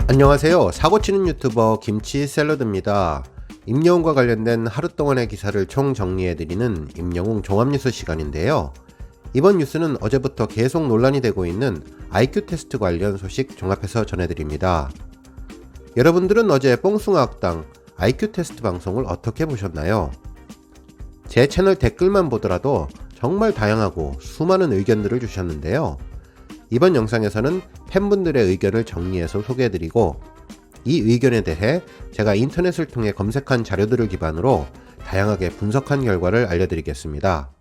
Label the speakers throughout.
Speaker 1: 안녕하세요. 사고치는 유튜버 김치샐러드입니다. 임영웅과 관련된 하루 동안의 기사를 총 정리해드리는 임영웅 종합뉴스 시간인데요. 이번 뉴스는 어제부터 계속 논란이 되고 있는 IQ 테스트 관련 소식 종합해서 전해드립니다. 여러분들은 어제 뽕숭아학당 IQ 테스트 방송을 어떻게 보셨나요? 제 채널 댓글만 보더라도 정말 다양하고 수많은 의견들을 주셨는데요. 이번 영상에서는 팬분들의 의견을 정리해서 소개해드리고, 이 의견에 대해 제가 인터넷을 통해 검색한 자료들을 기반으로 다양하게 분석한 결과를 알려드리겠습니다.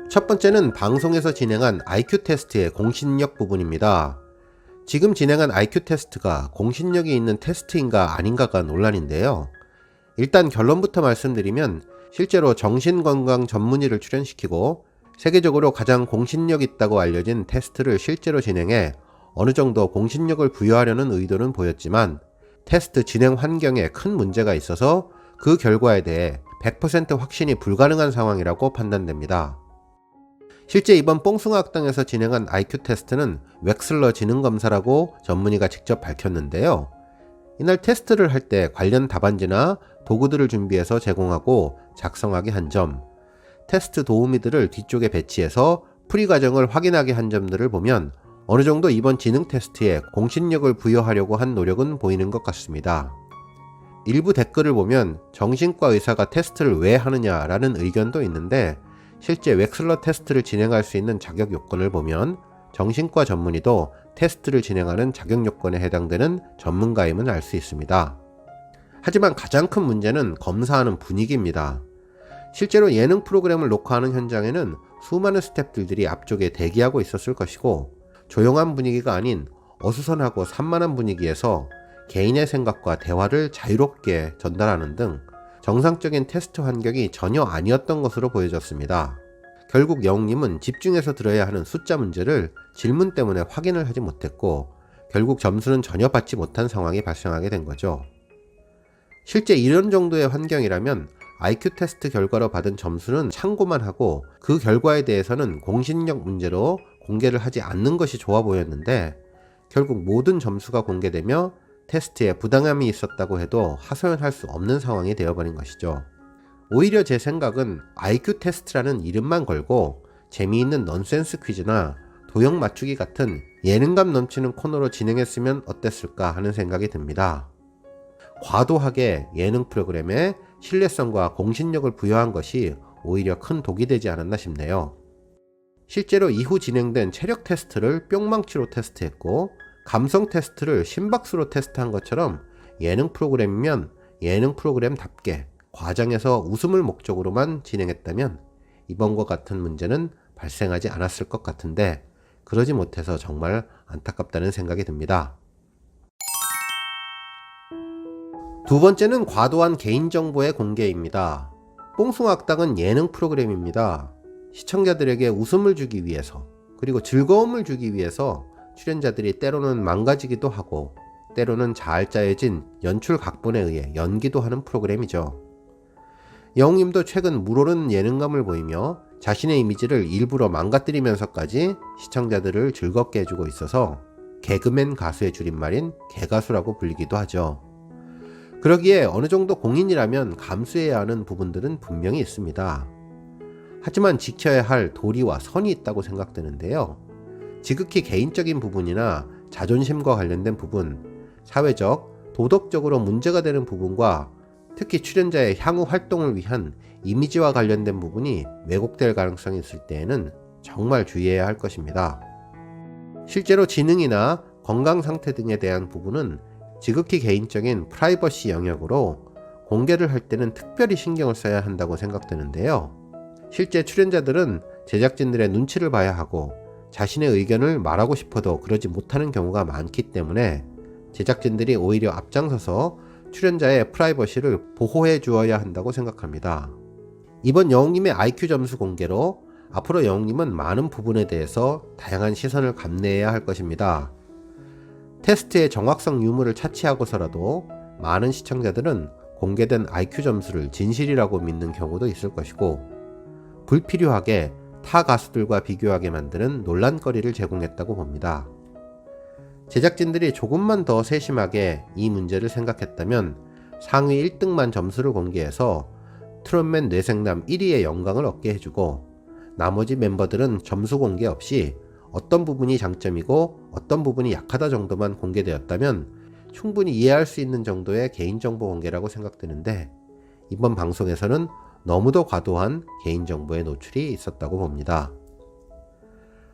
Speaker 1: 첫 번째는 방송에서 진행한 IQ 테스트의 공신력 부분입니다. 지금 진행한 IQ 테스트가 공신력이 있는 테스트인가 아닌가가 논란인데요. 일단 결론부터 말씀드리면, 실제로 정신건강 전문의를 출연시키고 세계적으로 가장 공신력 있다고 알려진 테스트를 실제로 진행해 어느 정도 공신력을 부여하려는 의도는 보였지만, 테스트 진행 환경에 큰 문제가 있어서 그 결과에 대해 100% 확신이 불가능한 상황이라고 판단됩니다. 실제 이번 뽕숭아학당에서 진행한 IQ 테스트는 웩슬러 지능검사라고 전문의가 직접 밝혔는데요. 이날 테스트를 할 때 관련 답안지나 도구들을 준비해서 제공하고 작성하게 한 점, 테스트 도우미들을 뒤쪽에 배치해서 풀이 과정을 확인하게 한 점들을 보면 어느 정도 이번 지능 테스트에 공신력을 부여하려고 한 노력은 보이는 것 같습니다. 일부 댓글을 보면 정신과 의사가 테스트를 왜 하느냐라는 의견도 있는데, 실제 웩슬러 테스트를 진행할 수 있는 자격 요건을 보면 정신과 전문의도 테스트를 진행하는 자격 요건에 해당되는 전문가임을 알 수 있습니다. 하지만 가장 큰 문제는 검사하는 분위기입니다. 실제로 예능 프로그램을 녹화하는 현장에는 수많은 스태프들이 앞쪽에 대기하고 있었을 것이고, 조용한 분위기가 아닌 어수선하고 산만한 분위기에서 개인의 생각과 대화를 자유롭게 전달하는 등 정상적인 테스트 환경이 전혀 아니었던 것으로 보여졌습니다. 결국 영웅님은 집중해서 들어야 하는 숫자 문제를 질문 때문에 확인을 하지 못했고, 결국 점수는 전혀 받지 못한 상황이 발생하게 된 거죠. 실제 이런 정도의 환경이라면 IQ 테스트 결과로 받은 점수는 참고만 하고 그 결과에 대해서는 공신력 문제로 공개를 하지 않는 것이 좋아 보였는데, 결국 모든 점수가 공개되며 테스트에 부당함이 있었다고 해도 하소연할 수 없는 상황이 되어버린 것이죠. 오히려 제 생각은 IQ 테스트라는 이름만 걸고 재미있는 넌센스 퀴즈나 도형 맞추기 같은 예능감 넘치는 코너로 진행했으면 어땠을까 하는 생각이 듭니다. 과도하게 예능 프로그램에 신뢰성과 공신력을 부여한 것이 오히려 큰 독이 되지 않았나 싶네요. 실제로 이후 진행된 체력 테스트를 뿅망치로 테스트했고, 감성 테스트를 심박수로 테스트한 것처럼 예능 프로그램이면 예능 프로그램답게 과장해서 웃음을 목적으로만 진행했다면 이번과 같은 문제는 발생하지 않았을 것 같은데, 그러지 못해서 정말 안타깝다는 생각이 듭니다. 두 번째는 과도한 개인정보의 공개입니다. 뽕숭아학당은 예능 프로그램입니다. 시청자들에게 웃음을 주기 위해서, 그리고 즐거움을 주기 위해서 출연자들이 때로는 망가지기도 하고 때로는 잘 짜여진 연출 각본에 의해 연기도 하는 프로그램이죠. 영웅님도 최근 물오른 예능감을 보이며 자신의 이미지를 일부러 망가뜨리면서까지 시청자들을 즐겁게 해주고 있어서 개그맨 가수의 줄임말인 개가수라고 불리기도 하죠. 그러기에 어느 정도 공인이라면 감수해야 하는 부분들은 분명히 있습니다. 하지만 지켜야 할 도리와 선이 있다고 생각되는데요. 지극히 개인적인 부분이나 자존심과 관련된 부분, 사회적, 도덕적으로 문제가 되는 부분과 특히 출연자의 향후 활동을 위한 이미지와 관련된 부분이 왜곡될 가능성이 있을 때에는 정말 주의해야 할 것입니다. 실제로 지능이나 건강 상태 등에 대한 부분은 지극히 개인적인 프라이버시 영역으로 공개를 할 때는 특별히 신경을 써야 한다고 생각되는데요. 실제 출연자들은 제작진들의 눈치를 봐야 하고 자신의 의견을 말하고 싶어도 그러지 못하는 경우가 많기 때문에 제작진들이 오히려 앞장서서 출연자의 프라이버시를 보호해 주어야 한다고 생각합니다. 이번 영웅님의 IQ 점수 공개로 앞으로 영웅님은 많은 부분에 대해서 다양한 시선을 감내해야 할 것입니다. 테스트의 정확성 유무를 차치하고서라도 많은 시청자들은 공개된 IQ 점수를 진실이라고 믿는 경우도 있을 것이고, 불필요하게 타 가수들과 비교하게 만드는 논란거리를 제공했다고 봅니다. 제작진들이 조금만 더 세심하게 이 문제를 생각했다면 상위 1등만 점수를 공개해서 트롯맨 뇌생남 1위의 영광을 얻게 해주고 나머지 멤버들은 점수 공개 없이 어떤 부분이 장점이고 어떤 부분이 약하다 정도만 공개되었다면 충분히 이해할 수 있는 정도의 개인정보 공개라고 생각되는데, 이번 방송에서는 너무도 과도한 개인정보의 노출이 있었다고 봅니다.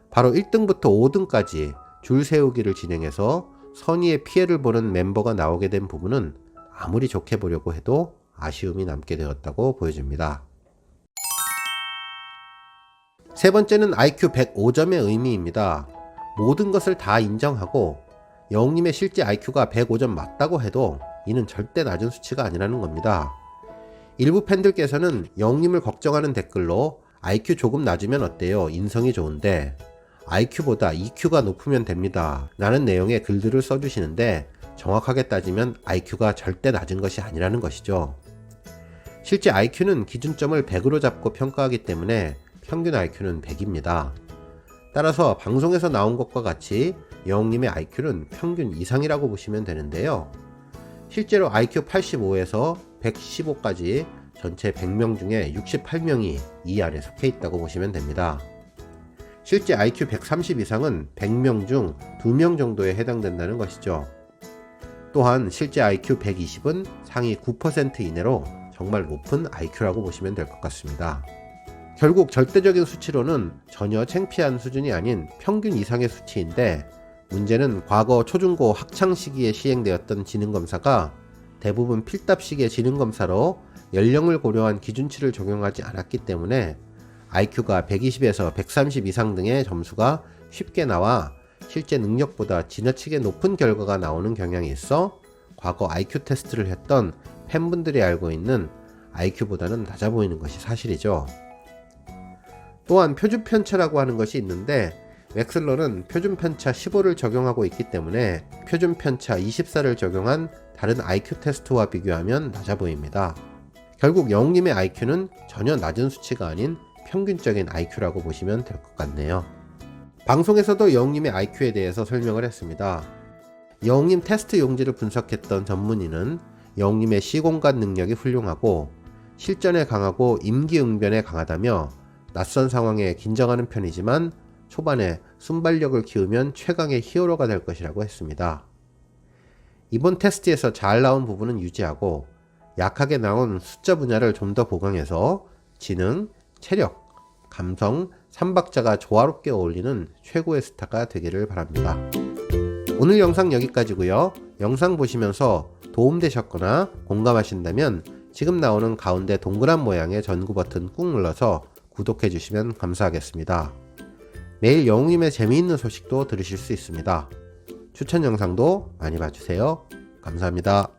Speaker 1: 바로 1등부터 5등까지 줄 세우기를 진행해서 선의의 피해를 보는 멤버가 나오게 된 부분은 아무리 좋게 보려고 해도 아쉬움이 남게 되었다고 보여집니다. 세 번째는 IQ 105점의 의미입니다. 모든 것을 다 인정하고 영웅님의 실제 IQ가 105점 맞다고 해도 이는 절대 낮은 수치가 아니라는 겁니다. 일부 팬들께서는 영웅님을 걱정하는 댓글로 IQ 조금 낮으면 어때요? 인성이 좋은데 IQ보다 EQ가 높으면 됩니다 라는 내용의 글들을 써주시는데, 정확하게 따지면 IQ가 절대 낮은 것이 아니라는 것이죠. 실제 IQ는 기준점을 100으로 잡고 평가하기 때문에 평균 IQ는 100입니다. 따라서 방송에서 나온 것과 같이 영웅님의 IQ는 평균 이상이라고 보시면 되는데요. 실제로 IQ 85에서 115까지 전체 100명 중에 68명이 이 안에 속해 있다고 보시면 됩니다. 실제 IQ 130 이상은 100명 중 2명 정도에 해당된다는 것이죠. 또한 실제 IQ 120은 상위 9% 이내로 정말 높은 IQ라고 보시면 될 것 같습니다. 결국 절대적인 수치로는 전혀 창피한 수준이 아닌 평균 이상의 수치인데, 문제는 과거 초중고 학창 시기에 시행되었던 지능검사가 대부분 필답식의 지능검사로 연령을 고려한 기준치를 적용하지 않았기 때문에 IQ가 120에서 130 이상 등의 점수가 쉽게 나와 실제 능력보다 지나치게 높은 결과가 나오는 경향이 있어 과거 IQ 테스트를 했던 팬분들이 알고 있는 IQ보다는 낮아 보이는 것이 사실이죠. 또한 표준 편차라고 하는 것이 있는데, 웩슬러는 표준 편차 15를 적용하고 있기 때문에 표준 편차 24를 적용한 다른 IQ 테스트와 비교하면 낮아 보입니다. 결국 영웅님의 IQ는 전혀 낮은 수치가 아닌 평균적인 IQ라고 보시면 될 것 같네요. 방송에서도 영웅님의 IQ에 대해서 설명을 했습니다. 영웅님 테스트 용지를 분석했던 전문의는 영웅님의 시공간 능력이 훌륭하고 실전에 강하고 임기응변에 강하다며 낯선 상황에 긴장하는 편이지만 초반에 순발력을 키우면 최강의 히어로가 될 것이라고 했습니다. 이번 테스트에서 잘 나온 부분은 유지하고 약하게 나온 숫자 분야를 좀 더 보강해서 지능, 체력, 감성, 3박자가 조화롭게 어울리는 최고의 스타가 되기를 바랍니다. 오늘 영상 여기까지고요. 영상 보시면서 도움되셨거나 공감하신다면 지금 나오는 가운데 동그란 모양의 전구 버튼 꾹 눌러서 구독해 주시면 감사하겠습니다. 매일 영웅님의 재미있는 소식도 들으실 수 있습니다. 추천 영상도 많이 봐주세요. 감사합니다.